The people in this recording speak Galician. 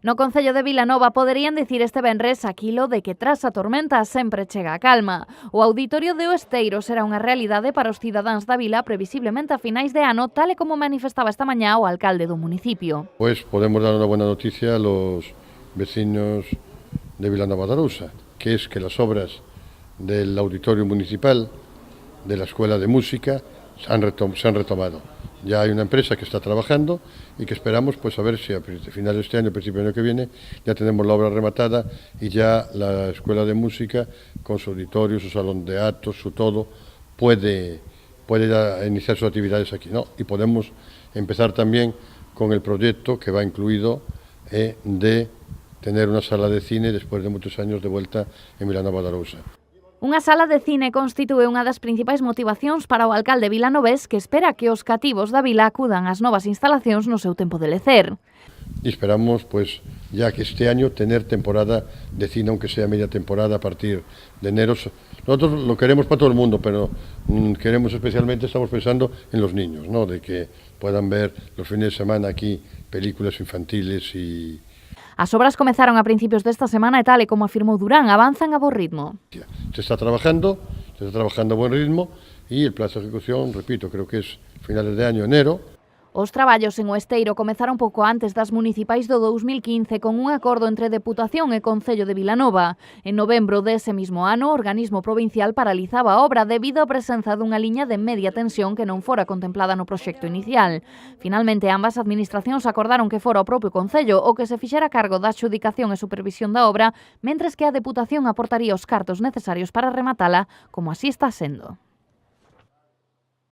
No Concello de Vilanova poderían dicir este venres aquilo de que tras a tormenta sempre chega a calma. O auditorio de O Esteiro será unha realidade para os cidadáns da vila previsiblemente a finais de ano, tal e como manifestaba esta mañá o alcalde do municipio. Pues podemos dar una buena noticia a los vecinos de Vilanova de Arousa, que es que las obras del auditorio municipal, de la escuela de música, se han retomado. Ya hay una empresa que está trabajando y que esperamos pues a ver si a finales de este año, principio del año que viene, ya tenemos la obra rematada y ya la escuela de música con su auditorio, su salón de actos, su todo, puede ya iniciar sus actividades aquí, ¿no? Y podemos empezar también con el proyecto que va incluido de tener una sala de cine después de muchos años de vuelta en Vilanova de Arousa. Unha sala de cine constitúe unha das principais motivacións para o alcalde vilanovés que espera que os cativos da vila acudan ás novas instalacións no seu tempo de lecer. Y esperamos, pues, ya que este año tener temporada de cine, aunque sea media temporada a partir de enero. Nosotros lo queremos para todo el mundo, pero queremos especialmente, estamos pensando en los niños, ¿no? De que puedan ver los fines de semana aquí películas infantiles y... As obras comezaron a principios desta semana e tal e como afirmou Durán, avanzan a bo ritmo. Se está trabajando a buen ritmo y el plazo de ejecución, repito, creo que es finales de año, enero. Os traballos en O Esteiro comezaron pouco antes das municipais do 2015 con un acordo entre Deputación e Concello de Vilanova. En novembro dese mismo ano, o organismo provincial paralizaba a obra debido á presenza dunha liña de media tensión que non fora contemplada no proxecto inicial. Finalmente, ambas administracións acordaron que fora o propio Concello o que se fixera cargo da adxudicación e supervisión da obra, mentres que a Deputación aportaría os cartos necesarios para rematala, como así está sendo.